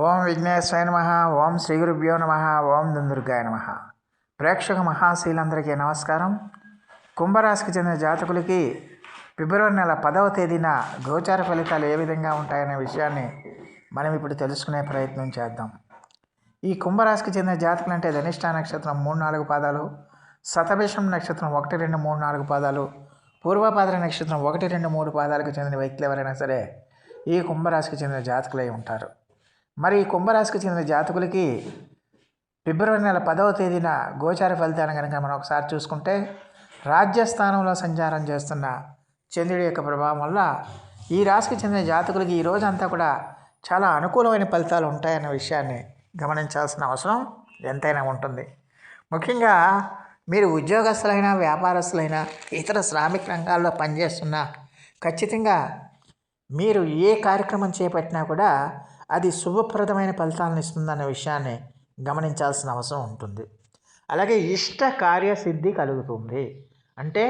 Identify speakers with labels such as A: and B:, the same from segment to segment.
A: ఓం విఘ్నేశ్వరాయ నమః. ఓం శ్రీ గురుభ్యో నమః. ఓం దుందుర్గాయ నమః. ప్రేక్షక మహాశీలందరికీ నమస్కారం. కుంభరాశికి చెందిన జాతకులకి ఫిబ్రవరి నెల 10వ తేదీన గోచార ఫలితాలు ఏ విధంగా ఉంటాయనే విషయాన్ని మనం ఇప్పుడు తెలుసుకునే ప్రయత్నం చేద్దాం. ఈ కుంభరాశికి చెందిన జాతకులు అంటే ధనిష్ట నక్షత్రం 3-4 పాదాలు, శతభిషం నక్షత్రం 1, 2, 3, 4 పాదాలు, పూర్వభాద్ర నక్షత్రం 1, 2, 3 పాదాలకు చెందిన వ్యక్తులు ఎవరైనా సరే ఈ కుంభరాశికి చెందిన జాతకులై ఉంటారు. మరి ఈ కుంభరాశికి చెందిన జాతకులకి ఫిబ్రవరి నెల 10వ తేదీన గోచార ఫలితాలను కనుక మనం ఒకసారి చూసుకుంటే, రాజ్యస్థానంలో సంచారం చేస్తున్న చంద్రుడి యొక్క ప్రభావం వల్ల ఈ రాశికి చెందిన జాతకులకి ఈ రోజంతా కూడా చాలా అనుకూలమైన ఫలితాలు ఉంటాయన్న విషయాన్ని గమనించాల్సిన అవసరం ఎంతైనా ఉంటుంది. ముఖ్యంగా మీరు ఉద్యోగస్తులైనా, వ్యాపారస్తులైనా, ఇతర శ్రామిక రంగాల్లో పనిచేస్తున్నా ఖచ్చితంగా మీరు ఏ కార్యక్రమం చేపట్టినా కూడా అది శుభప్రదమైన ఫలితాలను ఇస్తుందన్న విషయాన్ని గమనించాల్సిన అవసరం ఉంటుంది. అలాగే ఇష్ట కార్యసిద్ధి కలుగుతుంది. అంటే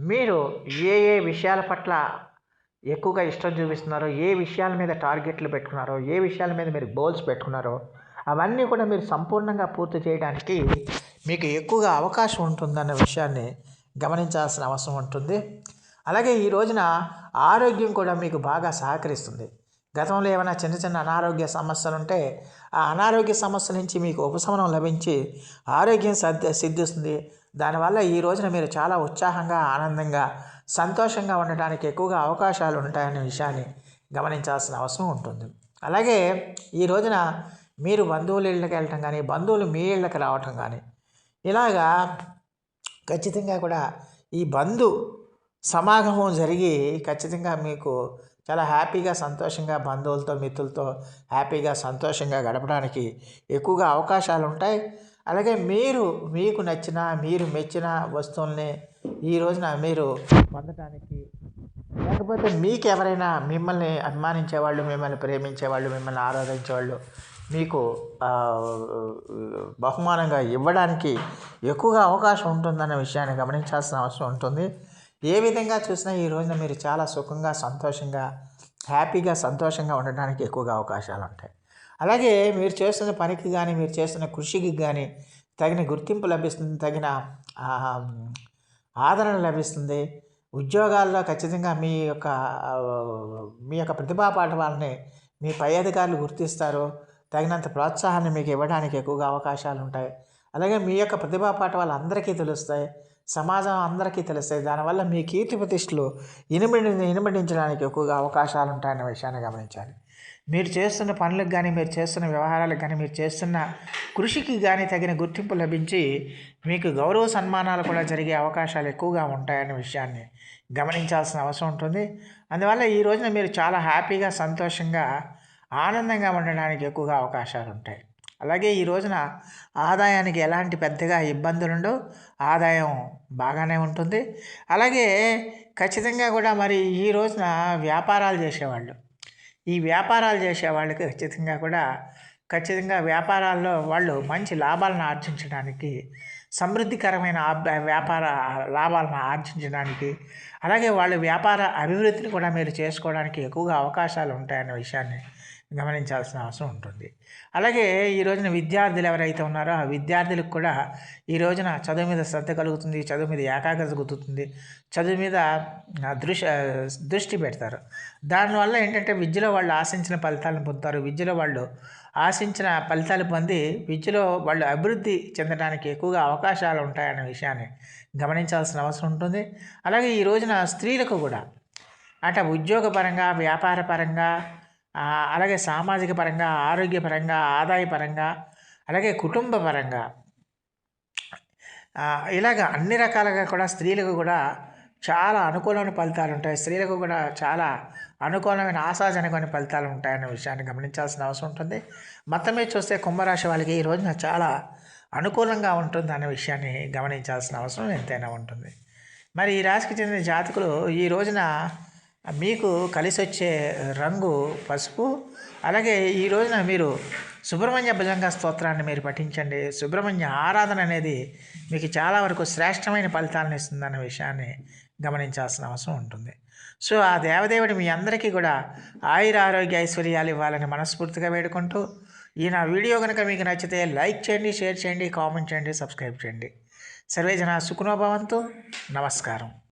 A: మీరు ఏ విషయాల పట్ల ఎక్కువగా ఇష్టం చూపిస్తున్నారో, ఏ విషయాల మీద టార్గెట్లు పెట్టుకున్నారో, ఏ విషయాల మీద మీరు గోల్స్ పెట్టుకున్నారో అవన్నీ కూడా మీరు సంపూర్ణంగా పూర్తి చేయడానికి మీకు ఎక్కువగా అవకాశం ఉంటుందన్న విషయాన్ని గమనించాల్సిన అవసరం ఉంటుంది. అలాగే ఈ రోజున ఆరోగ్యం కూడా మీకు బాగా సహకరిస్తుంది. గతంలో ఏమైనా చిన్న చిన్న అనారోగ్య సమస్యలు ఉంటే ఆ అనారోగ్య సమస్యల నుంచి మీకు ఉపశమనం లభించి ఆరోగ్యం సిద్ధిస్తుంది. దానివల్ల ఈ రోజున మీరు చాలా ఉత్సాహంగా, ఆనందంగా, సంతోషంగా ఉండడానికి ఎక్కువగా అవకాశాలు ఉంటాయనే విషయాన్ని గమనించాల్సిన అవసరం ఉంటుంది. అలాగే ఈ రోజున మీరు బంధువుల ఇళ్ళకి వెళ్ళటం కానీ, బంధువులు మీ ఇళ్ళకి రావటం కానీ, ఇలాగా ఖచ్చితంగా కూడా ఈ సమాగమం జరిగి ఖచ్చితంగా మీకు చాలా హ్యాపీగా, సంతోషంగా బంధువులతో, మిత్రులతో హ్యాపీగా, సంతోషంగా గడపడానికి ఎక్కువగా అవకాశాలు ఉంటాయి. అలాగే మీకు నచ్చిన, మీరు మెచ్చిన వస్తువుల్ని ఈ రోజున మీరు పొందటానికి, లేకపోతే మీకు ఎవరైనా మిమ్మల్ని అభిమానించేవాళ్ళు, మిమ్మల్ని ప్రేమించేవాళ్ళు, మిమ్మల్ని ఆరాధించేవాళ్ళు మీకు బహుమానంగా ఇవ్వడానికి ఎక్కువగా అవకాశం ఉంటుందన్న విషయాన్ని గమనించాల్సిన అవసరం ఉంటుంది. ఏ విధంగా చూసినా ఈ రోజున మీరు చాలా సుఖంగా, సంతోషంగా, హ్యాపీగా, సంతోషంగా ఉండడానికి ఎక్కువగా అవకాశాలు ఉంటాయి. అలాగే మీరు చేస్తున్న పనికి కానీ, మీరు చేస్తున్న కృషికి కానీ తగిన గుర్తింపు లభిస్తుంది, తగిన ఆదరణ లభిస్తుంది. ఉద్యోగాల్లో ఖచ్చితంగా మీ యొక్క ప్రతిభా పాఠవాలని మీ పై అధికారులు గుర్తిస్తారు. తగినంత ప్రోత్సాహాన్ని మీకు ఇవ్వడానికి ఎక్కువగా అవకాశాలు ఉంటాయి. అలాగే మీ యొక్క ప్రతిభా పాఠవాలు అందరికీ తెలుస్తాయి, సమాజం అందరికీ తెలుస్తాయి. దానివల్ల మీ కీర్తి ప్రతిష్టలు ఇనుమడించడానికి ఎక్కువగా అవకాశాలు ఉంటాయన్న విషయాన్ని గమనించాలి. మీరు చేస్తున్న పనులకు కానీ, మీరు చేస్తున్న వ్యవహారాలకు కానీ, మీరు చేస్తున్న కృషికి కానీ తగిన గుర్తింపు లభించి మీకు గౌరవ సన్మానాలు కూడా జరిగే అవకాశాలు ఎక్కువగా ఉంటాయన్న విషయాన్ని గమనించాల్సిన అవసరం ఉంటుంది. అందువల్ల ఈ రోజున మీరు చాలా హ్యాపీగా, సంతోషంగా, ఆనందంగా ఉండడానికి ఎక్కువగా అవకాశాలు ఉంటాయి. అలాగే ఈ రోజున ఆదాయానికి ఎలాంటి పెద్దగా ఇబ్బందులు ఉండవు, ఆదాయం బాగానే ఉంటుంది. అలాగే ఖచ్చితంగా కూడా మరి ఈ రోజున వ్యాపారాలు చేసేవాళ్ళకి ఖచ్చితంగా వ్యాపారాల్లో వాళ్ళు మంచి లాభాలను ఆర్జించడానికి, సమృద్ధికరమైన వ్యాపార లాభాలను ఆర్జించడానికి, అలాగే వాళ్ళ వ్యాపార అభివృద్ధిని కూడా మీరు చేసుకోవడానికి ఎక్కువగా అవకాశాలు ఉంటాయన్న విషయాన్ని గమనించాల్సిన అవసరం ఉంటుంది. అలాగే ఈ రోజున విద్యార్థులు ఎవరైతే ఉన్నారో ఆ విద్యార్థులకు కూడా ఈ రోజున చదువు మీద శ్రద్ధ కలుగుతుంది, చదువు మీద ఏకాగ్రత కుదురుతుంది, చదువు మీద దృష్టి పెడతారు. దానివల్ల ఏంటంటే విద్యలో వాళ్ళు ఆశించిన ఫలితాలను పొందుతారు. విద్యలో వాళ్ళు ఆశించిన ఫలితాలు పొంది విద్యలో వాళ్ళు అభివృద్ధి చెందడానికి ఎక్కువగా అవకాశాలు ఉంటాయనే విషయాన్ని గమనించాల్సిన అవసరం ఉంటుంది. అలాగే ఈ రోజున స్త్రీలకు కూడా అంటే ఉద్యోగపరంగా, వ్యాపారపరంగా, అలాగే సామాజిక పరంగా, ఆరోగ్యపరంగా, ఆదాయపరంగా, అలాగే కుటుంబ పరంగా, ఇలాగ అన్ని రకాలుగా కూడా స్త్రీలకు కూడా చాలా అనుకూలమైన ఫలితాలు ఉంటాయి. స్త్రీలకు కూడా చాలా అనుకూలమైన, ఆశాజనకమైన ఫలితాలు ఉంటాయనే విషయాన్ని గమనించాల్సిన అవసరం ఉంటుంది. మొత్తం మీద చూస్తే కుంభరాశి వాళ్ళకి ఈ రోజున చాలా అనుకూలంగా ఉంటుంది అనే విషయాన్ని గమనించాల్సిన అవసరం ఎంతైనా ఉంటుంది. మరి ఈ రాశికి చెందిన జాతకులు ఈ రోజున మీకు కలిసి వచ్చే రంగు పసుపు. అలాగే ఈ రోజున మీరు సుబ్రహ్మణ్య భుజంగ స్తోత్రాన్ని మీరు పఠించండి. సుబ్రహ్మణ్య ఆరాధన అనేది మీకు చాలా వరకు శ్రేష్టమైన ఫలితాలను ఇస్తుందన్న విషయాన్ని గమనించాల్సిన అవసరం ఉంటుంది. సో ఆ దేవదేవుడు మీ అందరికీ కూడా ఆయుర ఆరోగ్య ఐశ్వర్యాలు ఇవ్వాలని మనస్ఫూర్తిగా వేడుకుంటూ ఈ నా వీడియో కనుక మీకు నచ్చితే లైక్ చేయండి, షేర్ చేయండి, కామెంట్ చేయండి, సబ్స్క్రైబ్ చేయండి. సర్వే జన సుఖనో భవంతు. నమస్కారం.